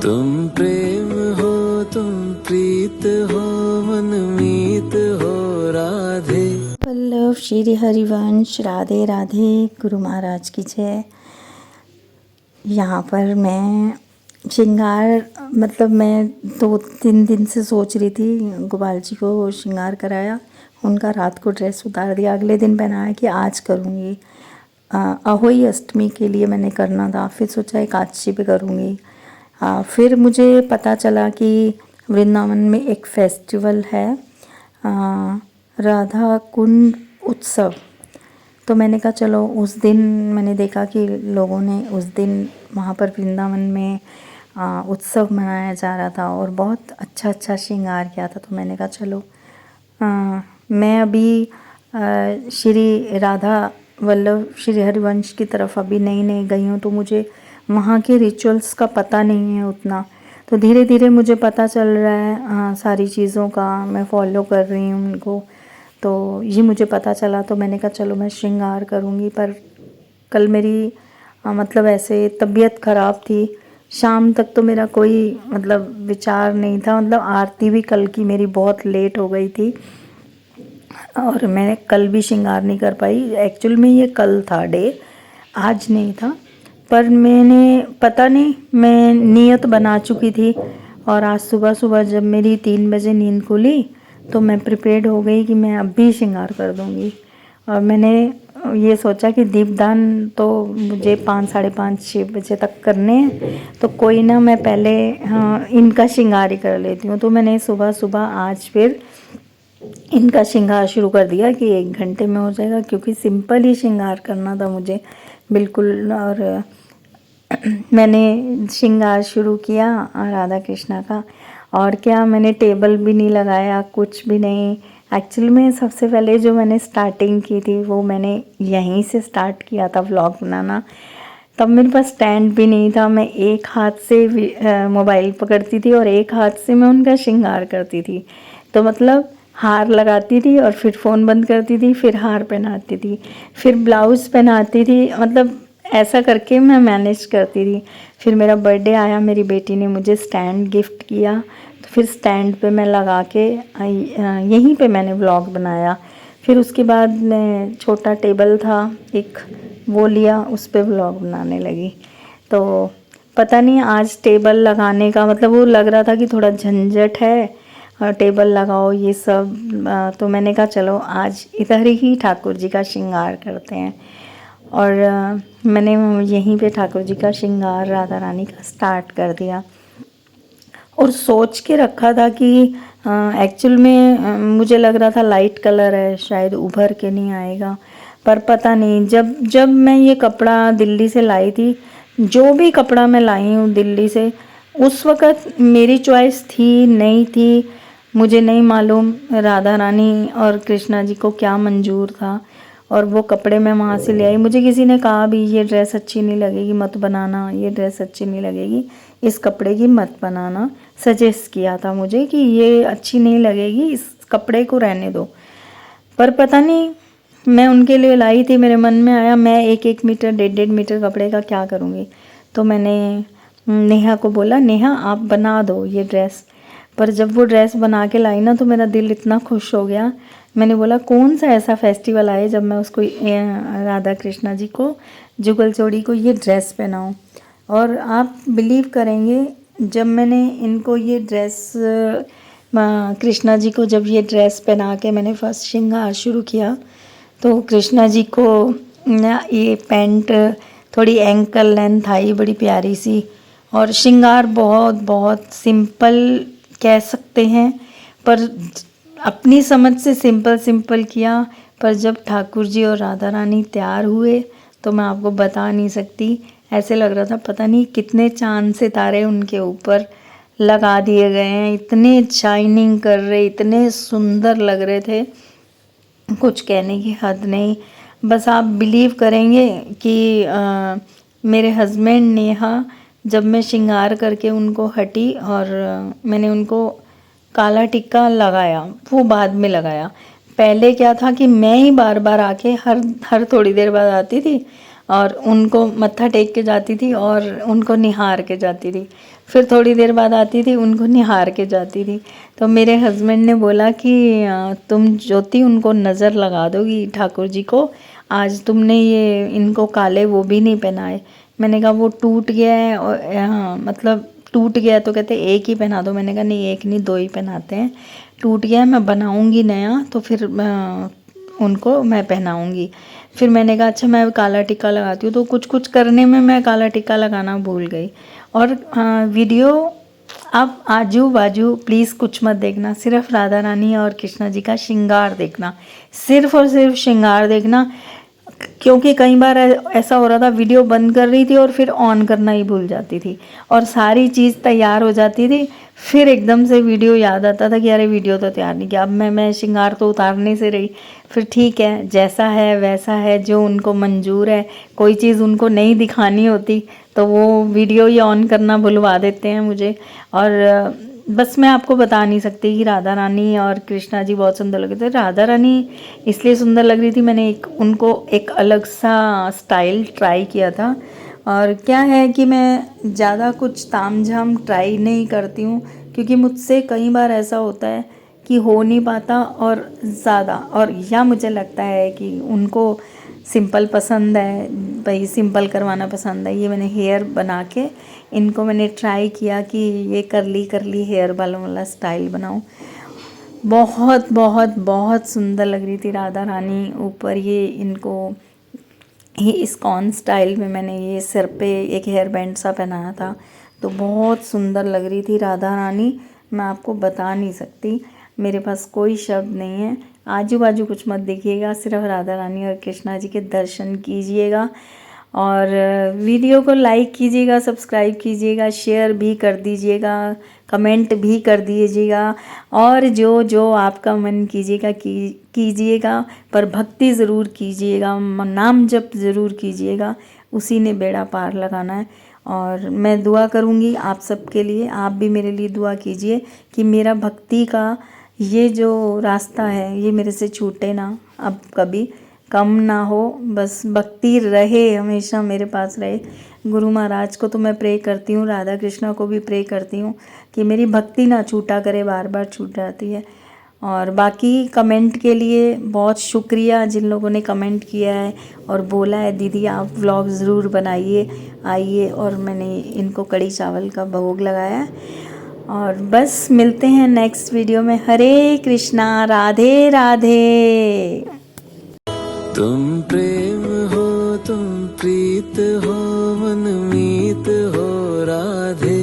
तुम प्रेम हो, तुम प्रीत हो, मनमीत हो राधे। वल्लभ श्री हरिवंश राधे राधे। गुरु महाराज की जय। यहाँ पर मैं श्रृंगार मतलब मैं 2-3 दिन से सोच रही थी, गोपाल जी को श्रृंगार कराया, उनका रात को ड्रेस उतार दिया, अगले दिन पहनाया कि आज करूँगी। अहोई अष्टमी के लिए मैंने करना था, फिर सोचा एकादशी पे करूँगी। फिर मुझे पता चला कि वृंदावन में एक फेस्टिवल है, राधा कुंड उत्सव। तो मैंने कहा चलो उस दिन, मैंने देखा कि लोगों ने उस दिन वहाँ पर वृंदावन में उत्सव मनाया जा रहा था और बहुत अच्छा अच्छा श्रृंगार किया था। तो मैंने कहा चलो मैं अभी श्री राधा वल्लभ श्री हरिवंश की तरफ अभी नई गई हूँ, तो मुझे वहाँ के रिचुअल्स का पता नहीं है उतना। तो धीरे धीरे मुझे पता चल रहा है सारी चीज़ों का, मैं फॉलो कर रही हूँ उनको। तो ये मुझे पता चला, तो मैंने कहा चलो मैं श्रृंगार करूँगी। पर कल मेरी मतलब ऐसे तबीयत ख़राब थी, शाम तक तो मेरा कोई मतलब विचार नहीं था। मतलब आरती भी कल की मेरी बहुत लेट हो गई थी और मैं कल भी श्रृंगार नहीं कर पाई। एक्चुअल में ये कल था डे, आज नहीं था। पर मैंने पता नहीं, मैं नियत बना चुकी थी और आज सुबह सुबह जब मेरी 3 बजे नींद खुली तो मैं प्रिपेयर्ड हो गई कि मैं अब भी श्रृंगार कर दूंगी। और मैंने ये सोचा कि दीपदान तो मुझे 5, साढ़े 5, 6 बजे तक करने हैं, तो कोई ना मैं पहले इनका श्रृंगार ही कर लेती हूँ। तो मैंने सुबह सुबह आज फिर इनका श्रृंगार शुरू कर दिया कि 1 घंटे में हो जाएगा, क्योंकि सिंपल ही श्रृंगार करना था मुझे बिल्कुल। और मैंने श्रृंगार शुरू किया राधा कृष्णा का। और क्या, मैंने टेबल भी नहीं लगाया, कुछ भी नहीं। एक्चुअल में सबसे पहले जो मैंने स्टार्टिंग की थी वो मैंने यहीं से स्टार्ट किया था व्लॉग बनाना। तब मेरे पास स्टैंड भी नहीं था, मैं एक हाथ से मोबाइल पकड़ती थी और एक हाथ से मैं उनका श्रृंगार करती थी। तो मतलब हार लगाती थी और फिर फ़ोन बंद करती थी, फिर हार पहनाती थी, फिर ब्लाउज़ पहनाती थी, मतलब ऐसा करके मैं मैनेज करती थी। फिर मेरा बर्थडे आया, मेरी बेटी ने मुझे स्टैंड गिफ्ट किया, तो फिर स्टैंड पे मैं लगा के यहीं पे मैंने व्लॉग बनाया। फिर उसके बाद मैं छोटा टेबल था एक, वो लिया, उस पे व्लॉग बनाने लगी। तो पता नहीं आज टेबल लगाने का मतलब वो लग रहा था कि थोड़ा झंझट है, टेबल लगाओ ये सब। तो मैंने कहा चलो आज इधर ही ठाकुर जी का श्रृंगार करते हैं। और मैंने यहीं पे ठाकुर जी का श्रृंगार राधा रानी का स्टार्ट कर दिया। और सोच के रखा था कि एक्चुअल में मुझे लग रहा था लाइट कलर है, शायद उभर के नहीं आएगा। पर पता नहीं, जब मैं ये कपड़ा दिल्ली से लाई थी, जो भी कपड़ा मैं लाई हूँ दिल्ली से, उस वक़्त मेरी चॉइस थी नहीं थी मुझे नहीं मालूम, राधा रानी और कृष्णा जी को क्या मंजूर था। और वो कपड़े मैं वहाँ से ले आई। मुझे किसी ने कहा भी ये ड्रेस अच्छी नहीं लगेगी मत बनाना, ये ड्रेस अच्छी नहीं लगेगी, इस कपड़े की मत बनाना, सजेस्ट किया था मुझे कि ये अच्छी नहीं लगेगी, इस कपड़े को रहने दो। पर पता नहीं, मैं उनके लिए लाई थी, मेरे मन में आया मैं 1-1 मीटर 1.5 मीटर कपड़े का क्या करूँगी। तो मैंने नेहा को बोला, नेहा आप बना दो ये ड्रेस। पर जब वो ड्रेस बना के लाई ना तो मेरा दिल इतना खुश हो गया। मैंने बोला कौन सा ऐसा फेस्टिवल आए जब मैं उसको राधा कृष्णा जी को, जुगल जोड़ी को ये ड्रेस पहनाऊँ। और आप बिलीव करेंगे, जब मैंने इनको ये ड्रेस कृष्णा जी को जब ये ड्रेस पहना के मैंने फर्स्ट श्रृंगार शुरू किया, तो कृष्णा जी को ये पैंट थोड़ी एंकल लेंथ आई, बड़ी प्यारी सी, और श्रृंगार बहुत बहुत सिंपल कह सकते हैं, पर अपनी समझ से सिंपल सिंपल किया। पर जब ठाकुर जी और राधा रानी तैयार हुए तो मैं आपको बता नहीं सकती, ऐसे लग रहा था पता नहीं कितने चांद सितारे उनके ऊपर लगा दिए गए हैं, इतने शाइनिंग कर रहे, इतने सुंदर लग रहे थे, कुछ कहने की हद नहीं। बस आप बिलीव करेंगे कि मेरे हस्बैंड नेहा, जब मैं श्रृंगार करके उनको हटी और मैंने उनको काला टिक्का लगाया, वो बाद में लगाया। पहले क्या था कि मैं ही बार बार आके हर थोड़ी देर बाद आती थी और उनको मत्था टेक के जाती थी और उनको निहार के जाती थी। फिर थोड़ी देर बाद आती थी, उनको निहार के जाती थी। तो मेरे हस्बैंड ने बोला कि तुम ज्योति उनको नज़र लगा दोगी ठाकुर जी को, आज तुमने ये इनको काले वो भी नहीं पहनाए। मैंने कहा वो टूट गया है और हाँ मतलब टूट गया। तो कहते एक ही पहना दो। मैंने कहा नहीं, एक नहीं 2 ही पहनाते हैं, टूट गया है, मैं बनाऊंगी नया तो फिर उनको मैं पहनाऊंगी। फिर मैंने कहा अच्छा मैं काला टिक्का लगाती हूँ। तो कुछ कुछ करने में मैं काला टिक्का लगाना भूल गई। और वीडियो आप आजू बाजू प्लीज़ कुछ मत देखना, सिर्फ राधा रानी और कृष्णा जी का श्रृंगार देखना, सिर्फ और सिर्फ श्रृंगार देखना। क्योंकि कई बार ऐसा हो रहा था, वीडियो बंद कर रही थी और फिर ऑन करना ही भूल जाती थी और सारी चीज़ तैयार हो जाती थी, फिर एकदम से वीडियो याद आता था कि अरे वीडियो तो तैयार नहीं किया। अब मैं श्रृंगार तो उतारने से रही। फिर ठीक है, जैसा है वैसा है, जो उनको मंजूर है। कोई चीज़ उनको नहीं दिखानी होती तो वो वीडियो ही ऑन करना भुलवा देते हैं मुझे। और बस मैं आपको बता नहीं सकती कि राधा रानी और कृष्णा जी बहुत सुंदर लग रहे थे। राधा रानी इसलिए सुंदर लग रही थी, मैंने उनको एक अलग सा स्टाइल ट्राई किया था। और क्या है कि मैं ज़्यादा कुछ तामझाम ट्राई नहीं करती हूँ, क्योंकि मुझसे कई बार ऐसा होता है कि हो नहीं पाता और ज़्यादा, और या मुझे लगता है कि उनको सिंपल पसंद है, भाई सिंपल करवाना पसंद है। ये मैंने हेयर बना के इनको मैंने ट्राई किया कि ये करली करली हेयर बालों वाला स्टाइल बनाऊं। बहुत बहुत बहुत सुंदर लग रही थी राधा रानी। ऊपर ये इनको ही इस्कॉन स्टाइल में मैंने ये सिर पे एक हेयर बैंड सा पहनाया था, तो बहुत सुंदर लग रही थी राधा रानी। मैं आपको बता नहीं सकती, मेरे पास कोई शब्द नहीं है। आजू बाजू कुछ मत देखिएगा, सिर्फ राधा रानी और कृष्णा जी के दर्शन कीजिएगा। और वीडियो को लाइक कीजिएगा, सब्सक्राइब कीजिएगा, शेयर भी कर दीजिएगा, कमेंट भी कर दीजिएगा। और जो जो आपका मन कीजिएगा, पर भक्ति ज़रूर कीजिएगा, नाम जप ज़रूर कीजिएगा, उसी ने बेड़ा पार लगाना है। और मैं दुआ करूँगी आप सबके लिए, आप भी मेरे लिए दुआ कीजिए कि मेरा भक्ति का ये जो रास्ता है ये मेरे से छूटे ना, अब कभी कम ना हो, बस भक्ति रहे, हमेशा मेरे पास रहे। गुरु महाराज को तो मैं प्रे करती हूँ, राधा कृष्णा को भी प्रे करती हूँ कि मेरी भक्ति ना छूटा करे, बार बार छूट जाती है। और बाकी कमेंट के लिए बहुत शुक्रिया जिन लोगों ने कमेंट किया है और बोला है दीदी आप व्लॉग ज़रूर बनाइए, आइए। और मैंने इनको कड़ी चावल का भोग लगाया है। और बस मिलते हैं नेक्स्ट वीडियो में। हरे कृष्णा, राधे राधे। तुम प्रेम हो, तुम प्रीत हो, मनमीत हो राधे।